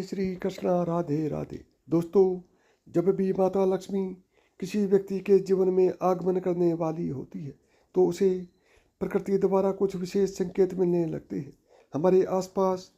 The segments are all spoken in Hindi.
श्री कृष्णा राधे राधे। दोस्तों, जब भी माता लक्ष्मी किसी व्यक्ति के जीवन में आगमन करने वाली होती है तो उसे प्रकृति द्वारा कुछ विशेष संकेत मिलने लगते हैं। हमारे आसपास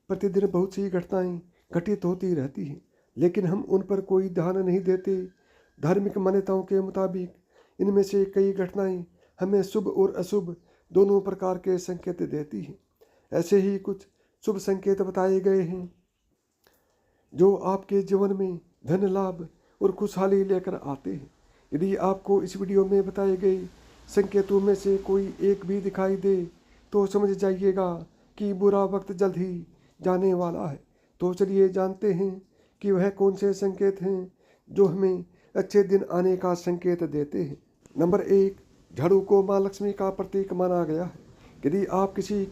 प्रतिदिन बहुत सी घटनाएं घटित होती रहती हैं, लेकिन हम उन पर कोई ध्यान नहीं देते। धार्मिक मान्यताओं के मुताबिक इनमें से कई घटनाएं हमें शुभ और अशुभ दोनों प्रकार के संकेत देती हैं। ऐसे ही कुछ शुभ संकेत बताए गए हैं जो आपके जीवन में धन लाभ और खुशहाली लेकर आते हैं। यदि आपको इस वीडियो में बताए गए संकेतों में से कोई एक भी दिखाई दे तो समझ जाइएगा कि बुरा वक्त जल्द ही जाने वाला है। तो चलिए जानते हैं कि वह कौन से संकेत हैं जो हमें अच्छे दिन आने का संकेत देते हैं। नंबर 1, झाड़ू को माँ लक्ष्मी का प्रतीक माना गया है। यदि आप किसी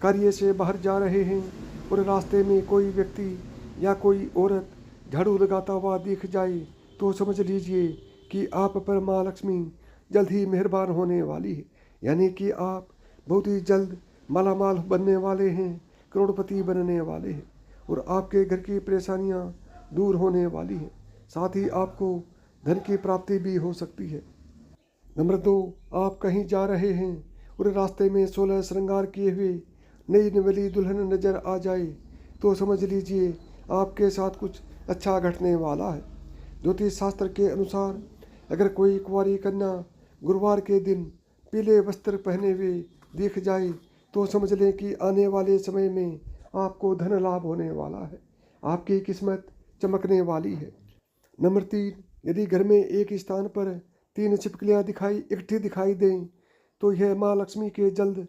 कार्य से बाहर जा रहे हैं और रास्ते में कोई व्यक्ति या कोई औरत झाड़ू लगाता हुआ दिख जाए तो समझ लीजिए कि आप पर माँ लक्ष्मी जल्द ही मेहरबान होने वाली है। यानी कि आप बहुत ही जल्द मालामाल बनने वाले हैं, करोड़पति बनने वाले हैं और आपके घर की परेशानियाँ दूर होने वाली हैं। साथ ही आपको धन की प्राप्ति भी हो सकती है। नंबर 2, आप कहीं जा रहे हैं और रास्ते में 16 श्रृंगार किए हुए नई नवेली दुल्हन नजर आ जाए तो समझ लीजिए आपके साथ कुछ अच्छा घटने वाला है। ज्योतिष शास्त्र के अनुसार अगर कोई कुंवारी कन्या गुरुवार के दिन पीले वस्त्र पहने हुए दिख जाए तो समझ लें कि आने वाले समय में आपको धन लाभ होने वाला है, आपकी किस्मत चमकने वाली है। नंबर 3, यदि घर में एक स्थान पर 3 छिपकलियाँ इकट्ठी दिखाई दें तो यह माँ लक्ष्मी के जल्द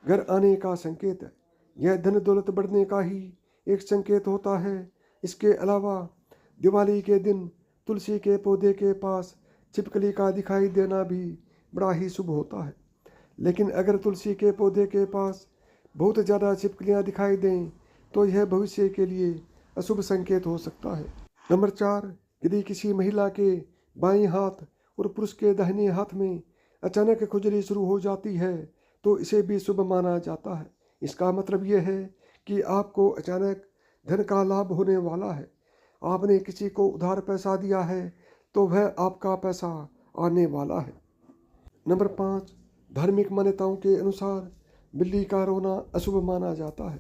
घर आने का संकेत है। यह धन दौलत बढ़ने का ही एक संकेत होता है। इसके अलावा दिवाली के दिन तुलसी के पौधे के पास छिपकली का दिखाई देना भी बड़ा ही शुभ होता है। लेकिन अगर तुलसी के पौधे के पास बहुत ज़्यादा छिपकलियाँ दिखाई दें तो यह भविष्य के लिए अशुभ संकेत हो सकता है। नंबर 4, यदि किसी महिला के बाएं हाथ और पुरुष के दाहिने हाथ में अचानक खुजली शुरू हो जाती है तो इसे भी शुभ माना जाता है। इसका मतलब यह है कि आपको अचानक धन का लाभ होने वाला है। आपने किसी को उधार पैसा दिया है तो वह आपका पैसा आने वाला है। नंबर 5, धार्मिक मान्यताओं के अनुसार बिल्ली का रोना अशुभ माना जाता है,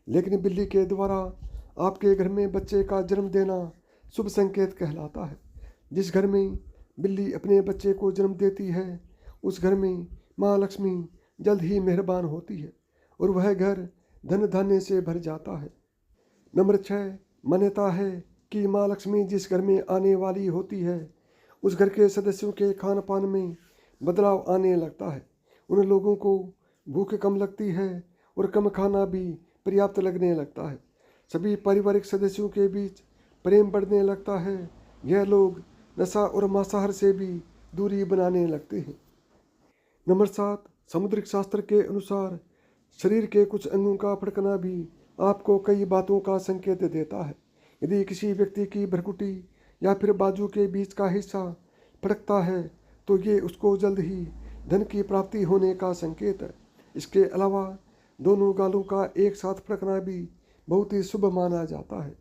लेकिन बिल्ली के द्वारा आपके घर में बच्चे का जन्म देना शुभ संकेत कहलाता है। जिस घर में बिल्ली अपने बच्चे को जन्म देती है उस घर में माँ लक्ष्मी जल्द ही मेहरबान होती है और वह घर धन धान्य से भर जाता है। नंबर 6, मान्यता है कि माँ लक्ष्मी जिस घर में आने वाली होती है उस घर के सदस्यों के खान पान में बदलाव आने लगता है। उन लोगों को भूख कम लगती है और कम खाना भी पर्याप्त लगने लगता है। सभी पारिवारिक सदस्यों के बीच प्रेम बढ़ने लगता है। यह लोग नशा और मांसाहार से भी दूरी बनाने लगते हैं। नंबर 7, समुद्रिक शास्त्र के अनुसार शरीर के कुछ अंगों का फड़कना भी आपको कई बातों का संकेत देता है। यदि किसी व्यक्ति की भ्रुकुटी या फिर बाजू के बीच का हिस्सा फड़कता है तो ये उसको जल्द ही धन की प्राप्ति होने का संकेत है। इसके अलावा दोनों गालों का एक साथ फड़कना भी बहुत ही शुभ माना जाता है।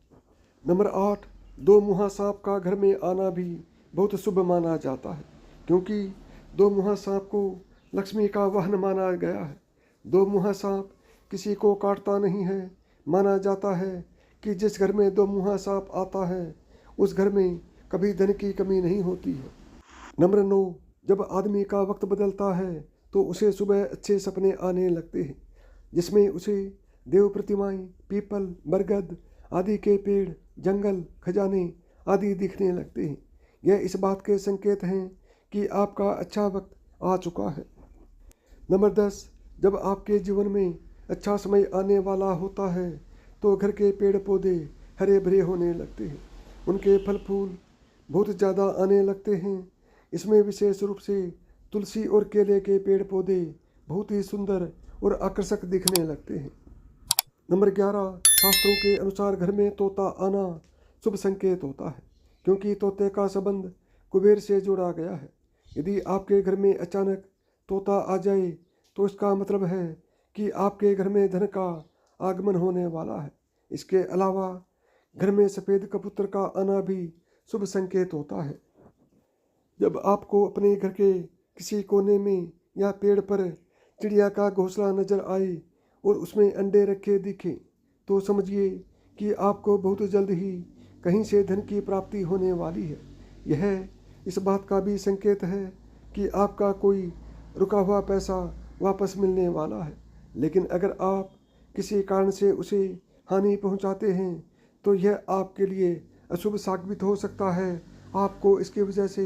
नंबर 8, 2 मुहा सांप का घर में आना भी बहुत शुभ माना जाता है, क्योंकि 2 मुहा सांप को लक्ष्मी का वाहन माना गया है। 2 मुहा सांप किसी को काटता नहीं है। माना जाता है कि जिस घर में 2 मुहा सांप आता है उस घर में कभी धन की कमी नहीं होती है। नंबर 9, जब आदमी का वक्त बदलता है तो उसे सुबह अच्छे सपने आने लगते हैं, जिसमें उसे देव प्रतिमाएं, पीपल, बरगद आदि के पेड़, जंगल, खजाने आदि दिखने लगते हैं। यह इस बात के संकेत हैं कि आपका अच्छा वक्त आ चुका है। नंबर 10, जब आपके जीवन में अच्छा समय आने वाला होता है तो घर के पेड़ पौधे हरे भरे होने लगते हैं। उनके फल फूल बहुत ज़्यादा आने लगते हैं। इसमें विशेष रूप से तुलसी और केले के पेड़ पौधे बहुत ही सुंदर और आकर्षक दिखने लगते हैं। नंबर 11, शास्त्रों के अनुसार घर में तोता आना शुभ संकेत होता है, क्योंकि तोते का संबंध कुबेर से जोड़ा गया है। यदि आपके घर में अचानक तोता आ जाए तो इसका मतलब है कि आपके घर में धन का आगमन होने वाला है। इसके अलावा घर में सफ़ेद कबूतर का आना भी शुभ संकेत होता है। जब आपको अपने घर के किसी कोने में या पेड़ पर चिड़िया का घोंसला नजर आए और उसमें अंडे रखे दिखे, तो समझिए कि आपको बहुत जल्द ही कहीं से धन की प्राप्ति होने वाली है। यह इस बात का भी संकेत है कि आपका कोई रुका हुआ पैसा वापस मिलने वाला है। लेकिन अगर आप किसी कारण से उसे हानि पहुंचाते हैं तो यह आपके लिए अशुभ साबित हो सकता है। आपको इसकी वजह से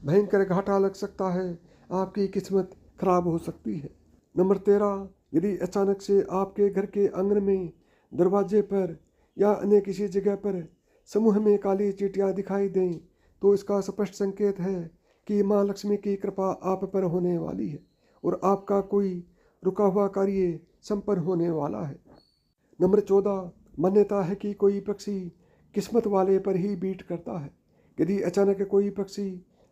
भयंकर घाटा लग सकता है, आपकी किस्मत खराब हो सकती है। नंबर 13, यदि अचानक से आपके घर के आंगन में, दरवाजे पर या अन्य किसी जगह पर समूह में काली चींटियां दिखाई दें, तो इसका स्पष्ट संकेत है कि माँ लक्ष्मी की कृपा आप पर होने वाली है और आपका कोई रुका हुआ कार्य संपन्न होने वाला है। नंबर 14, मान्यता है कि कोई पक्षी किस्मत वाले पर ही बीट करता है। यदि अचानक कोई पक्षी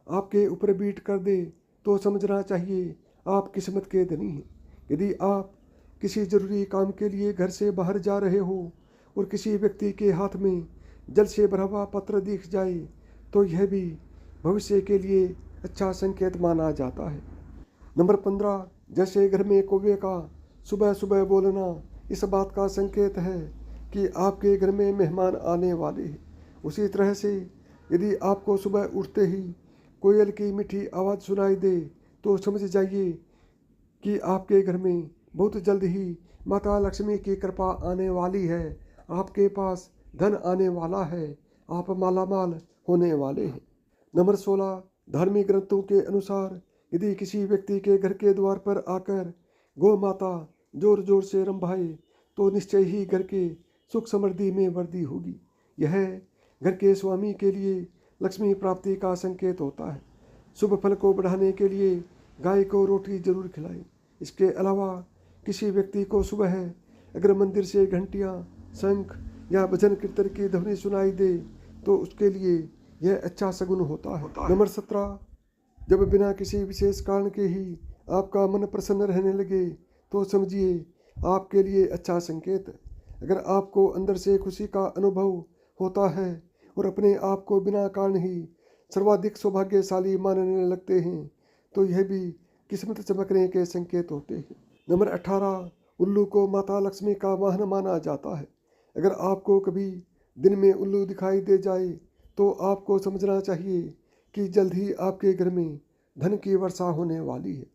आपके ऊपर बीट कर दे तो समझना चाहिए आप किस्मत के धनी हैं। यदि आप किसी जरूरी काम के लिए घर से बाहर जा रहे हो और किसी व्यक्ति के हाथ में जल से भरा हुआ पत्र दिख जाए तो यह भी भविष्य के लिए अच्छा संकेत माना जाता है। नंबर 15, जैसे घर में कौवे का सुबह सुबह बोलना इस बात का संकेत है कि आपके घर में मेहमान आने वाले हैं, उसी तरह से यदि आपको सुबह उठते ही कोयल की मीठी आवाज़ सुनाई दे तो समझ जाइए कि आपके घर में बहुत जल्द ही माता लक्ष्मी की कृपा आने वाली है, आपके पास धन आने वाला है, आप मालामाल होने वाले हैं। नंबर 16, धार्मिक ग्रंथों के अनुसार यदि किसी व्यक्ति के घर के द्वार पर आकर गौ माता जोर जोर से रंभाए तो निश्चय ही घर के सुख समृद्धि में वृद्धि होगी। यह घर के स्वामी के लिए लक्ष्मी प्राप्ति का संकेत होता है। शुभ फल को बढ़ाने के लिए गाय को रोटी जरूर खिलाएं। इसके अलावा किसी व्यक्ति को सुबह अगर मंदिर से घंटियां, शंख या भजन कीर्तन की ध्वनि सुनाई दे तो उसके लिए यह अच्छा शगुन होता है। नंबर 17, जब बिना किसी विशेष कारण के ही आपका मन प्रसन्न रहने लगे तो समझिए आपके लिए अच्छा संकेत है। अगर आपको अंदर से खुशी का अनुभव होता है और अपने आप को बिना कारण ही सर्वाधिक सौभाग्यशाली मानने लगते हैं तो यह भी किस्मत चमकने के संकेत होते हैं। नंबर 18, उल्लू को माता लक्ष्मी का वाहन माना जाता है। अगर आपको कभी दिन में उल्लू दिखाई दे जाए तो आपको समझना चाहिए कि जल्द ही आपके घर में धन की वर्षा होने वाली है।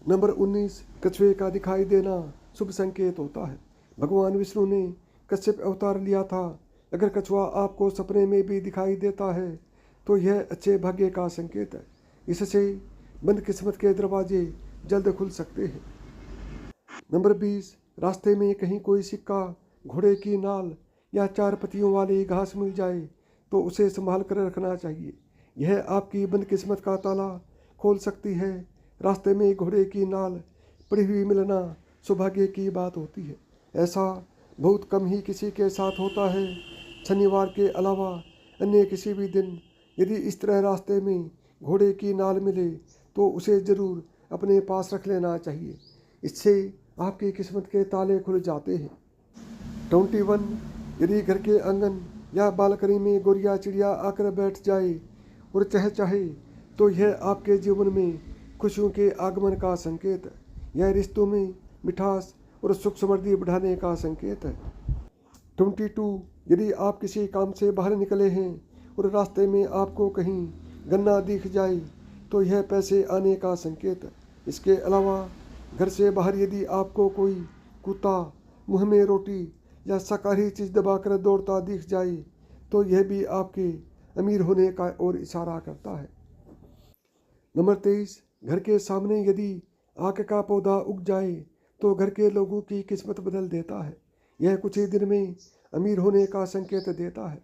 नंबर 19, कछुए का दिखाई देना शुभ संकेत होता है। भगवान विष्णु ने कश्यप अवतार लिया था। अगर कछुआ आपको सपने में भी दिखाई देता है तो यह अच्छे भाग्य का संकेत है। इससे बंद किस्मत के दरवाजे जल्द खुल सकते हैं। नंबर 20, रास्ते में कहीं कोई सिक्का, घोड़े की नाल या 4 पत्तियों वाली घास मिल जाए तो उसे संभाल कर रखना चाहिए। यह आपकी बंद किस्मत का ताला खोल सकती है। रास्ते में घोड़े की नाल पड़ी हुई मिलना सौभाग्य की बात होती है। ऐसा बहुत कम ही किसी के साथ होता है। शनिवार के अलावा अन्य किसी भी दिन यदि इस तरह रास्ते में घोड़े की नाल मिले तो उसे ज़रूर अपने पास रख लेना चाहिए। इससे आपकी किस्मत के ताले खुल जाते हैं। 21, यदि घर के आंगन या बालकनी में गोरिया चिड़िया आकर बैठ जाए और चहचहाए तो यह आपके जीवन में खुशियों के आगमन का संकेत है। यह रिश्तों में मिठास और सुख समृद्धि बढ़ाने का संकेत है। 22, यदि आप किसी काम से बाहर निकले हैं और रास्ते में आपको कहीं गन्ना दिख जाए तो यह पैसे आने का संकेत है। इसके अलावा घर से बाहर यदि आपको कोई कुत्ता मुंह में रोटी या शाकाहारी चीज़ दबाकर दौड़ता दिख जाए तो यह भी आपके अमीर होने का ओर इशारा करता है। नंबर 23, घर के सामने यदि आक का पौधा उग जाए तो घर के लोगों की किस्मत बदल देता है। यह कुछ ही दिन में अमीर होने का संकेत देता है।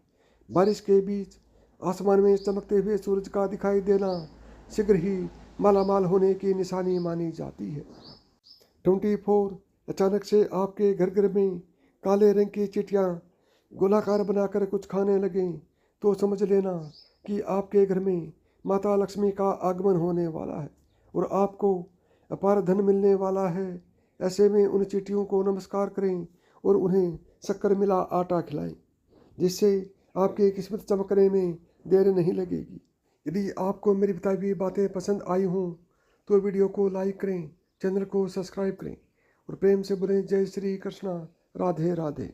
बारिश के बीच आसमान में चमकते हुए सूरज का दिखाई देना शीघ्र ही मालामाल होने की निशानी मानी जाती है। 24, अचानक से आपके घर घर में काले रंग की चींटियां गोलाकार बनाकर कुछ खाने लगें तो समझ लेना कि आपके घर में माता लक्ष्मी का आगमन होने वाला है और आपको अपार धन मिलने वाला है। ऐसे में उन चींटियों को नमस्कार करें और उन्हें शक्कर मिला आटा खिलाएं, जिससे आपकी किस्मत चमकने में देर नहीं लगेगी। यदि आपको मेरी बताई हुई बातें पसंद आई हों तो वीडियो को लाइक करें, चैनल को सब्सक्राइब करें और प्रेम से बोलें जय श्री कृष्णा, राधे राधे।